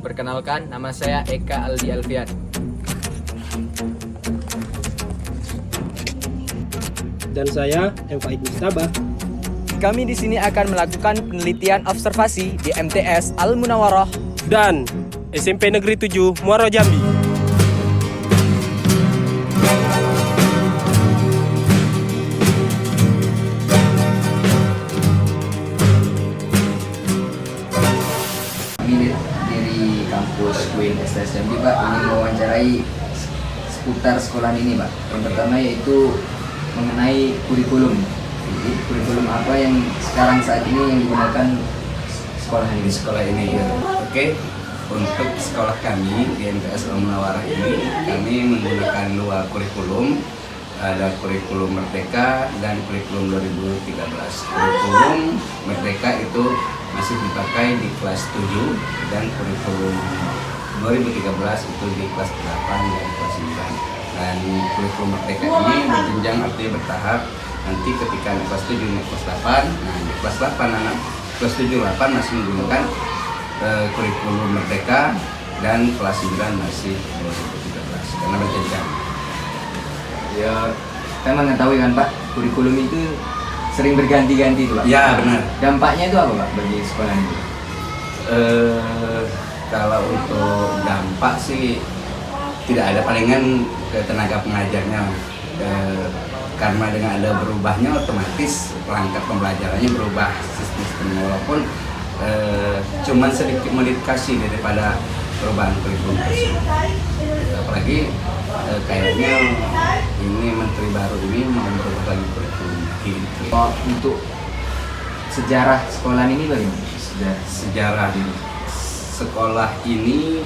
Perkenalkan, nama saya Eka Aldi Alfian. Dan saya Faid Mustabah. Kami di sini akan melakukan penelitian observasi di MTS Al Munawarah Dan SMP Negeri 7 Muaro Jambi. Kami dari kampus UIN STS Jambi, Pak, ingin mewawancarai seputar sekolah ini, Pak. Yang pertama yaitu mengenai kurikulum. Jadi, kurikulum apa yang sekarang saat ini yang digunakan sekolah ini ya. Oke, untuk sekolah kami di MTS Al Munawarah ini kami menggunakan dua kurikulum, ada kurikulum Merdeka dan kurikulum 2013. Kurikulum Merdeka itu masih dipakai di kelas 7 dan kurikulum 2013 itu di kelas 8 dan kelas 9. Dan kurikulum Merdeka ini berjenjang, artinya bertahap. Nanti ketika anak kelas 7 naik kelas 8, nah di kelas 8 anak kelas 7 8 masih menggunakan kurikulum Merdeka dan kelas 9 masih 2013 karena berjenjang. Ya, kita mengetahui kan, Pak, kurikulum itu sering berganti-ganti tuh, Pak. Ya, benar. Dampaknya itu apa, Pak, bagi sekolah ini? Kalau untuk dampak sih tidak ada, palingan ke tenaga pengajarnya. Karena dengan ada berubahnya otomatis perangkat pembelajarannya berubah sistemnya, walaupun cuman sedikit modifikasi daripada perubahan kurikulum tersebut. Apalagi kayaknya ini menteri baru ini mau merubah lagi kurikulum gitu. Untuk sejarah sekolah ini bagaimana? Sejarah di sekolah ini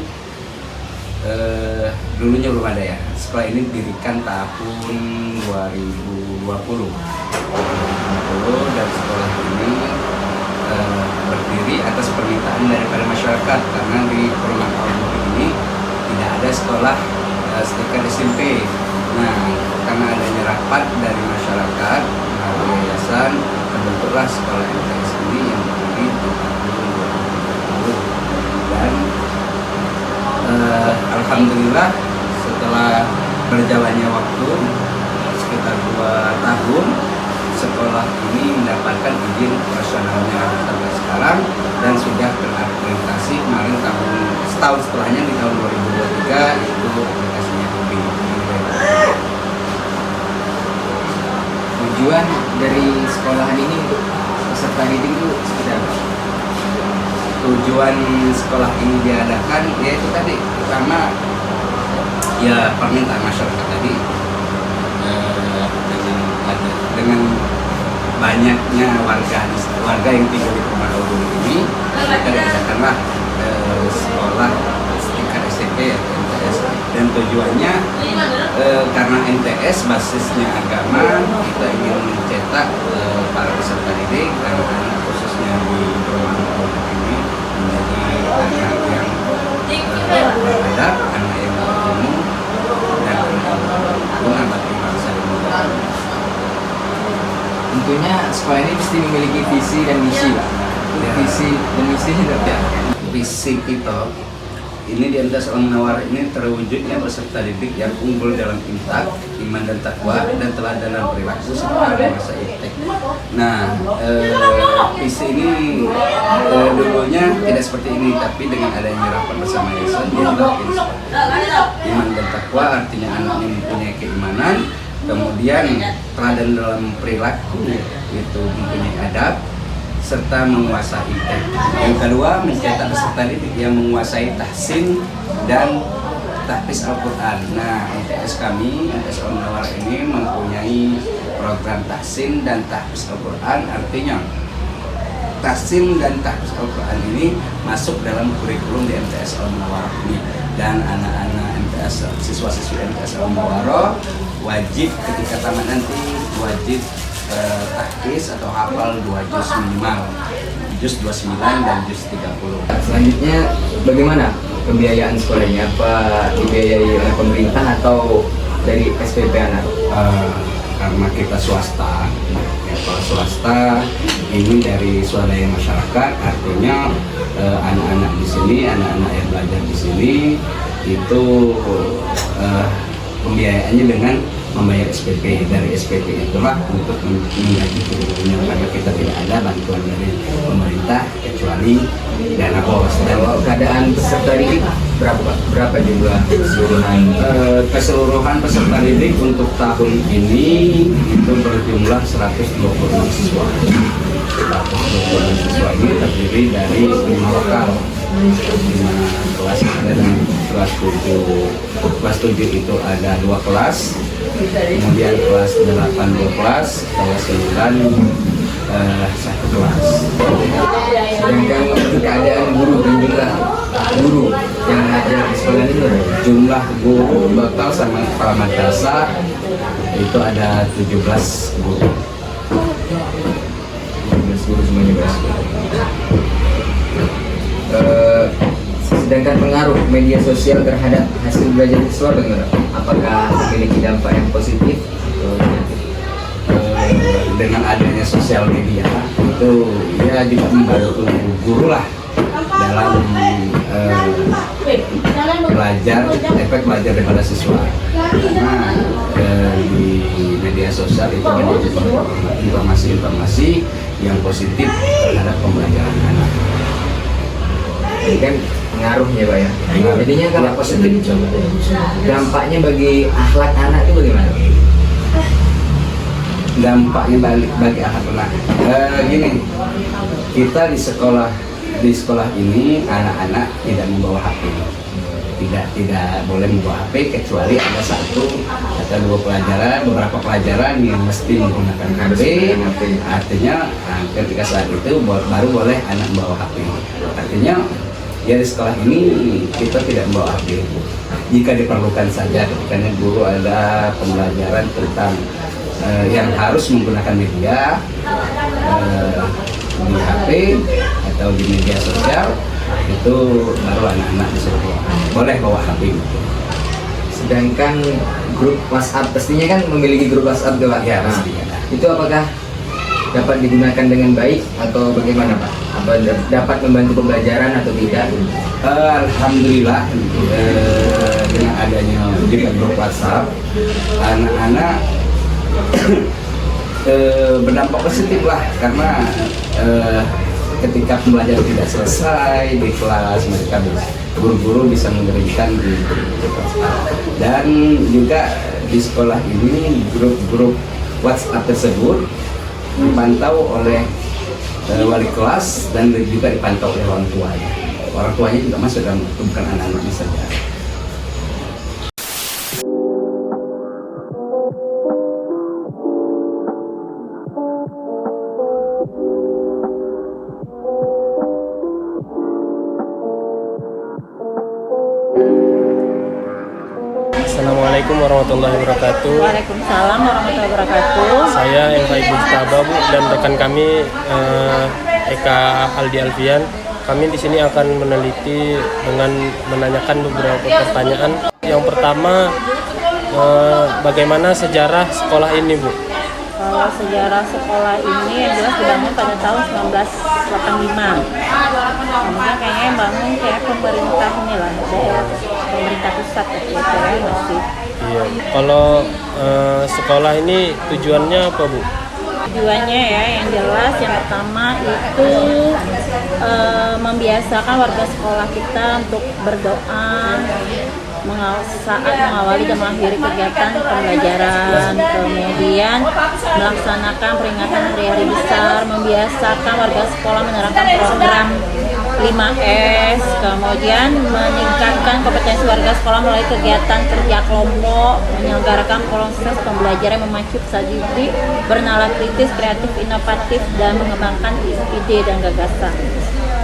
dulunya belum ada ya. Sekolah ini didirikan tahun 2020 dan sekolah ini berdiri atas permintaan daripada masyarakat, karena di perumahan Al-Mubi ini tidak ada sekolah setingkat SMP. Nah, karena adanya rapat dari masyarakat melalui yayasan, terbentuklah sekolah MTS ini yang berdiri di tahun 2020. Dan alhamdulillah setelah berjalannya waktu sekitar 2 tahun, sekolah ini mendapatkan izin operasionalnya sampai sekarang dan sudah terakreditasi kemarin setahun setelahnya di tahun 2023 itu aplikasinya UBI. Tujuan dari sekolahan ini untuk peserta didik itu seperti apa? Tujuan sekolah ini diadakan yaitu tadi, pertama ya permintaan masyarakat tadi, dengan banyaknya warga yang tinggal di Perumahan Al-Mubi ini, kita diadakanlah sekolah setingkat SMP atau MTS. Dan tujuannya karena MTS basisnya agama, kita ingin mencetak para peserta didik dan anak khususnya di Perumahan Al-Mubi ini menjadi anak yang beradab, anak yang berilmu, dan anak yang berguna bagi bangsa dan negara. Tentunya sekolah ini pasti memiliki visi dan misi, Pak. Ya. Visi dan misinya itu apa? Visi kita ini di MTS Al Munawarah ini terwujudnya peserta didik yang unggul dalam infak, iman dan takwa, dan teladan dalam perilaku serta masa iptek. Nah, visi ini dulunya tidak seperti ini, tapi dengan adanya rapat bersama yayasan dia dilakukan seperti itu. Iman dan takwa artinya anak yang mempunyai keimanan, kemudian teladan dalam perilaku itu mempunyai adab, serta menguasai iptek. Yang kedua, mencetak peserta didik yang menguasai tahsin dan tahfiz Al-Quran. Nah, MTS kami, MTS Al Munawarah ini mempunyai program tahsin dan tahfiz Al-Quran. Artinya tahsin dan tahfiz Al-Quran ini masuk dalam kurikulum di MTS Al Munawarah ini. Dan anak-anak MTS, siswa-siswi MTS Al Munawarah wajib ketika tamat nanti wajib tahfiz atau hafal 2 juz minimal, juz 29 dan juz 30. Selanjutnya, bagaimana pembiayaan sekolah ini? Apa dibiayai oleh pemerintah atau dari SPP anak? Karena kita swasta, ya, sekolah swasta ini dari swadaya masyarakat, artinya anak-anak di sini, anak-anak yang belajar di sini itu pembiayaannya dengan membayar SPP. Dari SPP itulah untuk menggaji gurunya, karena kita tidak ada bantuan dari pemerintah kecuali dana BOS. Kalau keadaan peserta didik berapa jumlah keseluruhan? Keseluruhan peserta didik untuk tahun ini itu berjumlah 126 siswa. 126 siswa ini terdiri dari 5 lokal, 5 kelas, ada dengan kelas 7 itu ada 2 kelas, kemudian kelas 8 2 kelas, kelas 9 1 kelas. Sedangkan keadaan guru dan jumlah guru yang mengajar di sekolah ini berapa? Jumlah guru total sama kepala madrasah itu ada 17 guru. 17 guru semuanya beres. Sedangkan pengaruh media sosial terhadap hasil belajar siswa bagaimana? Apakah memiliki dampak yang positif atau negatif? Dengan adanya sosial media itu ya juga membantu guru lah dalam belajar, efek belajar daripada siswa, karena di media sosial itu banyak informasi-informasi yang positif terhadap pembelajaran anak. Ini kan pengaruhnya Pak ya. Jadinya kalau positif, dampaknya bagi akhlak anak itu bagaimana? Dampaknya bagi anak-anak gini, kita di sekolah ini anak-anak tidak membawa HP, tidak boleh membawa HP kecuali ada 1 atau 2 pelajaran, beberapa pelajaran yang mesti menggunakan HP. Artinya ketika saat itu baru boleh anak membawa HP. Artinya ya di sekolah ini kita tidak membawa HP jika diperlukan saja. Ketika guru ada pembelajaran tentang yang harus menggunakan media di HP atau di media sosial, itu baru anak-anak disuruh boleh bawa HP. Sedangkan grup WhatsApp pastinya kan memiliki grup WhatsApp tuh Pak. Ya, pastinya. Itu apakah dapat digunakan dengan baik atau bagaimana Pak? Apa dapat membantu pembelajaran atau tidak? Alhamdulillah dengan adanya grup WhatsApp, anak-anak berdampak positif lah, karena ketika pembelajaran tidak selesai di kelas, mereka guru-guru bisa mengirimkan di grup WhatsApp. Dan juga di sekolah ini grup-grup WhatsApp tersebut dipantau oleh wali kelas dan juga dipantau oleh orang tuanya. Orang tuanya juga masuk dalam, bukan anak-anaknya saja. Assalamualaikum warahmatullahi wabarakatuh. Waalaikumsalam warahmatullahi wabarakatuh. Saya Eva Ibu Mustaba, Bu, dan rekan kami Eka Aldi Alfian. Kami di sini akan meneliti dengan menanyakan beberapa pertanyaan. Yang pertama, bagaimana sejarah sekolah ini, Bu? Kalau sejarah sekolah ini yang jelas dibangun pada tahun 1985. Kemudian kayaknya yang bangun kayak pemerintah ini lah, daerah pemerintah pusat gitu ya masih. Iya. Kalau sekolah ini tujuannya apa, Bu? Tujuannya ya yang jelas yang pertama itu membiasakan warga sekolah kita untuk berdoa saat mengawali dan mengakhiri kegiatan pembelajaran, kemudian melaksanakan peringatan hari-hari besar, membiasakan warga sekolah menerapkan program 5S, kemudian meningkatkan kompetensi warga sekolah melalui kegiatan kerja kelompok, menyelenggarakan proses pembelajaran memacu peserta didik, bernalar kritis, kreatif, inovatif, dan mengembangkan ide dan gagasan.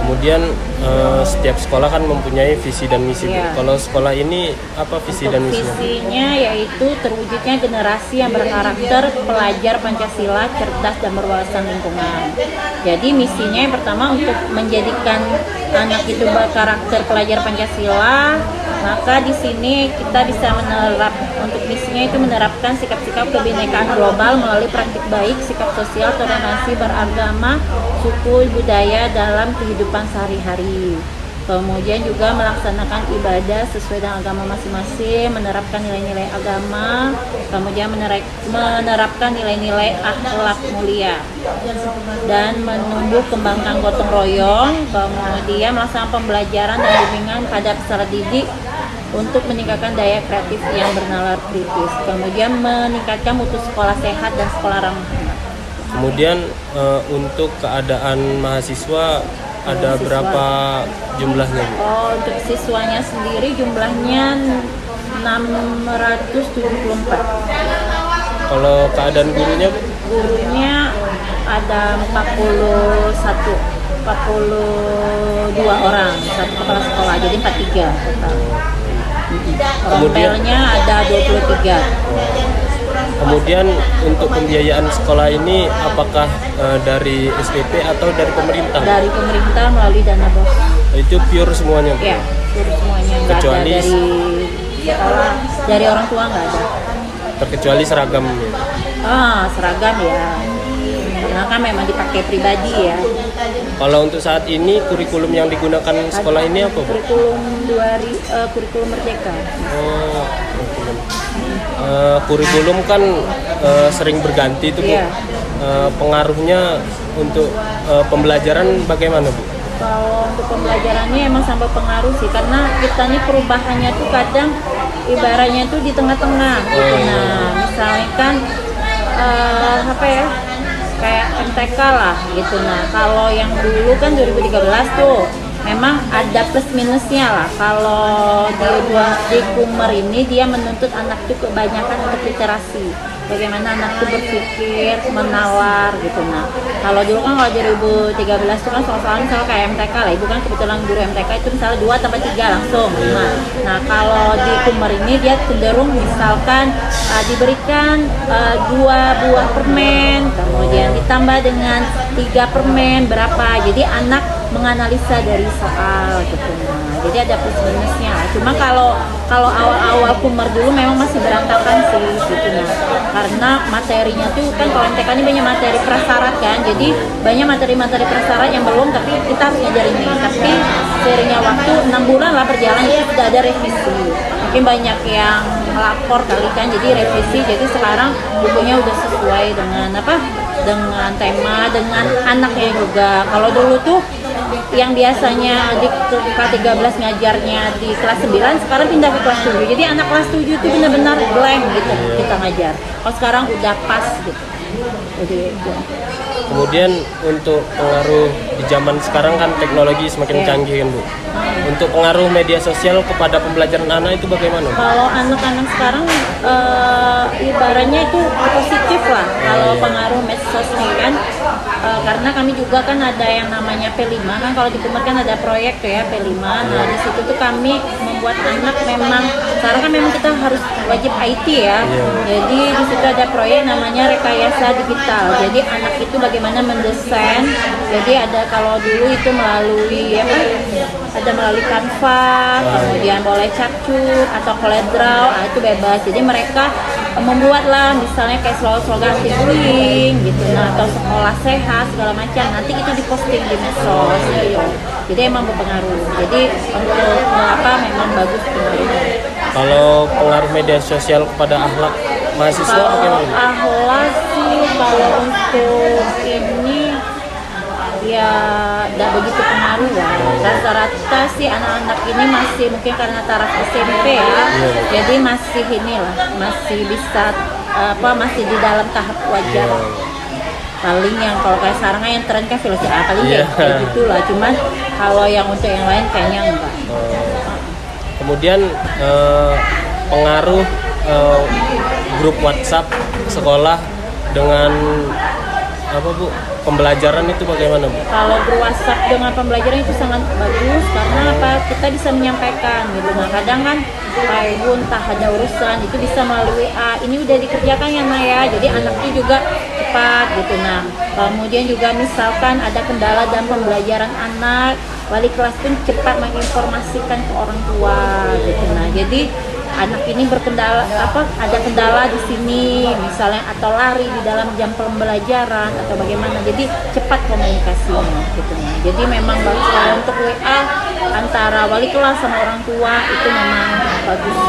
Kemudian setiap sekolah kan mempunyai visi dan misi. Iya. Kalau sekolah ini apa visi dan misinya? Visinya yaitu terwujudnya generasi yang berkarakter pelajar Pancasila, cerdas dan berwawasan lingkungan. Jadi misinya yang pertama untuk menjadikan anak itu berkarakter pelajar Pancasila, maka di sini kita bisa untuk misinya itu menerapkan sikap-sikap kebinekaan global melalui praktik baik, sikap sosial, toleransi beragama, suku, budaya dalam kehidupan sehari-hari. Kemudian juga melaksanakan ibadah sesuai dengan agama masing-masing, menerapkan nilai-nilai agama, kemudian menerapkan nilai-nilai akhlak mulia, dan menumbuh kembangkan gotong royong, kemudian melaksanakan pembelajaran dan bimbingan pada peserta didik untuk meningkatkan daya kreatif yang bernalar kritis, kemudian meningkatkan mutu sekolah sehat dan sekolah ramah anak. Kemudian untuk keadaan mahasiswa ada berapa jumlahnya, Bu? Oh, untuk siswanya sendiri jumlahnya 674. Kalau keadaan gurunya, Bu? Gurunya ada 42 orang, satu kepala sekolah, jadi 43 total. Rombelnya ada 23. Kemudian untuk pembiayaan sekolah ini apakah dari SPP atau dari pemerintah? Dari pemerintah melalui dana BOS. Itu pure semuanya, Bu? Ya, pure semuanya, nggak ada Kecuali dari sekolah, dari orang tua nggak ada. terkecuali seragam. Seragam ya, karena kan memang dipakai pribadi ya. Kalau untuk saat ini kurikulum yang digunakan sekolah ini apa, Bu? Kurikulum Merdeka. Oh, kurikulum. Kurikulum kan sering berganti itu, Bu. Iya. Pengaruhnya untuk pembelajaran bagaimana, Bu? Kalau untuk pembelajarannya emang sampai pengaruh sih, karena kita nih perubahannya tuh kadang ibaratnya tuh di tengah-tengah gitu. Nah, misalnya kan kayak MTK lah gitu. Nah, kalau yang dulu kan 2013 tuh memang ada plus minusnya lah. Kalau di Kumer ini dia menuntut anak tuh kebanyakan untuk literasi. Bagaimana anak tuh berpikir, menawar gitu. Nah, kalau dulu kan kalau 2013 itu kan soal-soalnya misalnya kayak MTK lah. Ibu kan kebetulan guru MTK itu misalnya 2 tambah 3 langsung. Nah, kalau di Kumer ini dia cenderung misalkan diberikan 2 buah permen, kemudian ditambah dengan 3 permen berapa. Jadi anak menganalisa dari soal gitu. Nah, jadi ada plus minusnya. Cuma kalau awal-awal Kumer dulu memang masih berantakan sih gitu. Nah, karena materinya tuh kan kalau MTK ini banyak materi prasyarat kan. Jadi banyak materi-materi prasyarat yang belum, tapi kita harus ngajarin ini. Tapi seiringnya waktu 6 bulan lah berjalan itu sudah ada revisi. Mungkin banyak yang melapor kali kan, jadi revisi. Jadi sekarang bukunya udah sesuai dengan dengan tema, dengan anaknya juga. Kalau dulu tuh yang biasanya di K13 ngajarnya di kelas 9, sekarang pindah ke kelas 7. Jadi anak kelas 7 itu benar-benar blank gitu kita ngajar. Kalau sekarang udah pas gitu. Jadi Kemudian untuk pengaruh di zaman sekarang kan teknologi semakin canggih kan, Bu. Untuk pengaruh media sosial kepada pembelajaran anak itu bagaimana, Bu? kalau anak-anak sekarang ibaratnya itu positif lah kalau pengaruh medsos nih kan. Karena kami juga kan ada yang namanya P5 kan, kalau di Kumer kan ada proyek tuh ya P5. Nah, di situ tuh kami membuat anak memang sekarang kan memang kita harus wajib IT ya. Jadi di situ ada proyek namanya rekayasa digital. Jadi anak itu bagaimana mendesain. Jadi ada kalau dulu itu melalui melalui Canva, kemudian boleh capcut atau CorelDRAW, itu bebas. Jadi mereka membuatlah misalnya kayak slogan anti bullying gitu, atau sekolah sehat segala macam. Nanti itu diposting di medsos gitu. Jadi emang berpengaruh. Jadi untuk memang bagus pengaruhnya. Kalau pengaruh media sosial kepada akhlak mahasiswa bagaimana? Akhlak sih kalau untuk ini ya tidak begitu pengaruh ya. Rata-rata sih anak-anak ini masih mungkin karena taraf SMP ya. Jadi masih masih bisa masih di dalam tahap wajar. Paling yang kalau kayak sekarang yang tren kan filosofi paling ya kayak gitulah. Cuman kalau yang untuk yang lain kayaknya enggak. Kemudian pengaruh grup WhatsApp sekolah dengan pembelajaran itu bagaimana, Bu? Kalau grup WhatsApp dengan pembelajaran itu sangat bagus karena kita bisa menyampaikan gitu. Nah, kadang kan kayak entah ada urusan itu bisa melalui ini udah dikerjakan ya Naya. Jadi anak itu juga cepat gitu. Nah, kemudian juga misalkan ada kendala dalam pembelajaran anak wali kelas pun cepat menginformasikan ke orang tua gitu. Nah, jadi anak ini ada kendala di sini misalnya atau lari di dalam jam pembelajaran atau bagaimana, jadi cepat komunikasinya gitu. Nah, jadi memang bagus kalau untuk WA antara wali kelas sama orang tua itu memang bagus.